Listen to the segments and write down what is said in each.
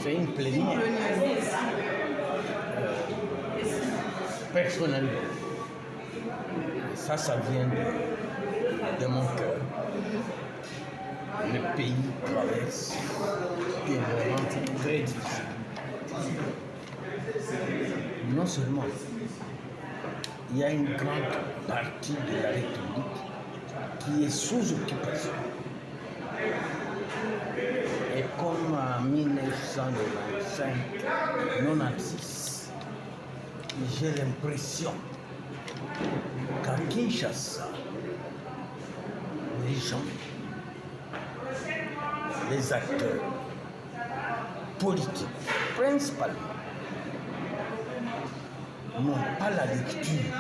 fait une plénière. Personnellement, ça vient de mon cœur. Le pays traverse des moments très difficiles. Non seulement il y a une grande partie de la République qui est sous occupation. Et comme en 1995-96, j'ai l'impression qu'à Kinshasa, les gens, les acteurs politiques, principalement, n'ont pas la lecture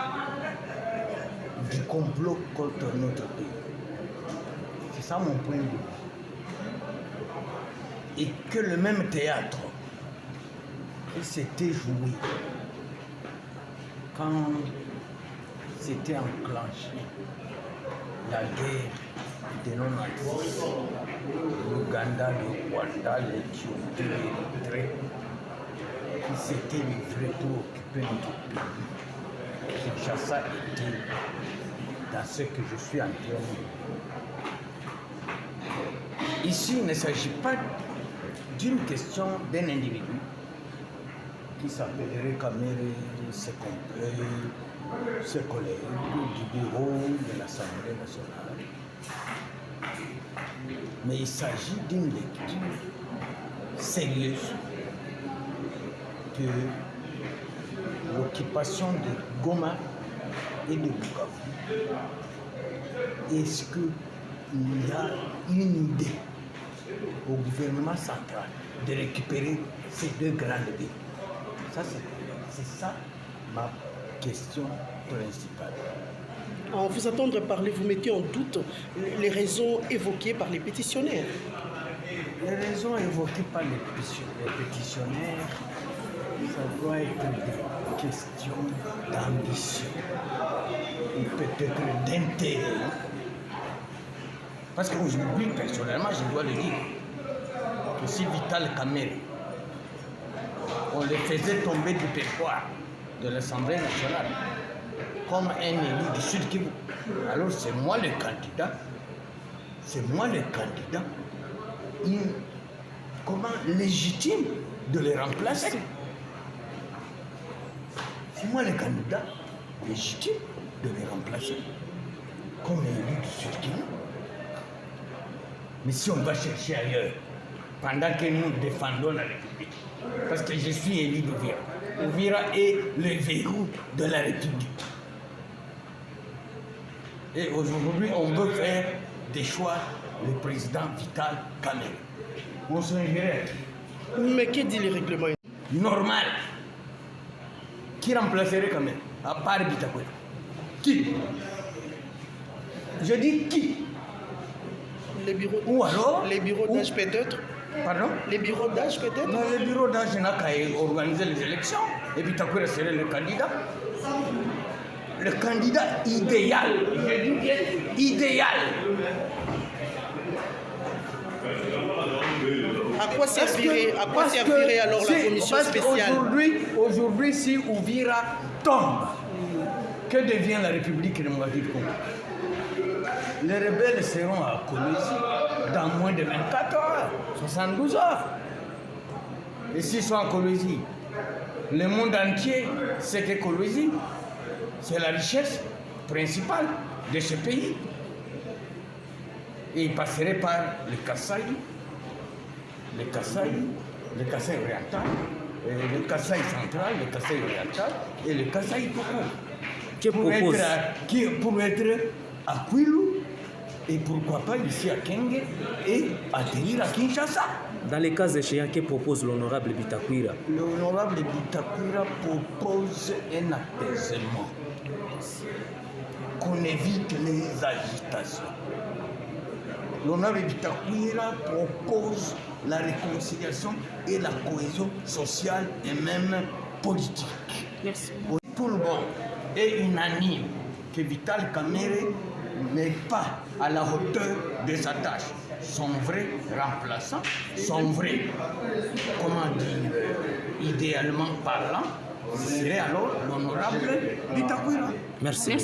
du complot contre notre pays. C'est ça mon point de vue. Et que le même théâtre qui s'était joué quand s'était enclenché la guerre de non-alliés, l'Ouganda, le Rwanda, l'Éthiopie, l'Érythrée, qui s'était livré pour occuper notre pays. Kinshasa était dans ce que je suis en train de dire. Ici, il ne s'agit pas d'une question d'un individu qui s'appellerait Kamere, ses compères, ses collègues du bureau de l'Assemblée nationale. Mais il s'agit d'une lecture sérieuse de l'occupation de Goma et de Bukavu. Est-ce qu'il y a une idée au gouvernement central de récupérer ces deux grandes villes? Ça, c'est ça ma question principale. En vous entendre parler, vous mettez en doute les raisons évoquées par les pétitionnaires. Les raisons évoquées par les pétitionnaires, ça doit être des questions d'ambition ou peut-être d'intérêt. Parce qu'aujourd'hui, personnellement, je dois le dire, que si Vital Kamerhe, on le faisait tomber du territoire de l'Assemblée nationale comme un élu du Sud Kivu, alors c'est moi le candidat, comment légitime de le remplacer. C'est moi le candidat légitime de le remplacer comme élu du Sud Kivu. Mais si on va chercher ailleurs, pendant que nous défendons la République, parce que je suis élu d'Ouvira, Ouvira est le verrou de la République. Et aujourd'hui, on veut faire des choix, le président Vital Kamerhe. On songerait. Mais que dit les règlements? Normal. Qui remplacerait Kamerhe? À part Bitakwera. Qui? Je dis qui? Les bureaux, ou alors les bureaux d'âge peut-être? Pardon? Les bureaux d'âge peut-être? Non, les bureaux d'âge n'a qu'à organiser les élections. Et puis Bitakwera serait le candidat. Le candidat idéal. Je dis bien idéal. À quoi servirait alors la commission spéciale? Aujourd'hui, si Ouvira tombe, que devient la République démocratique du Congo? Les rebelles seront à Kolwezi dans moins de 24 heures, 72 heures. Et s'ils sont à Kolwezi, le monde entier sait que Kolwezi, c'est la richesse principale de ce pays. Et ils passeraient par le Kasaï, le Kasaï oriental, le Kasaï central, le Kasaï oriental et le Kasaï Koko. Pour être à Kwilu et pourquoi pas ici à Kenge et atterrir à Kinshasa. Dans les cas échéants, que propose l'honorable Bitakwera? L'honorable Bitakwera propose un apaisement, qu'on évite les agitations. L'honorable Bitakwera propose la réconciliation et la cohésion sociale et même politique. Merci. Tout le monde est unanime que Vital Kamerhe n'est pas à la hauteur de sa tâche. Son vrai remplaçant, son vrai, comment dire, idéalement parlant, serait alors l'honorable Bitakwira. Merci.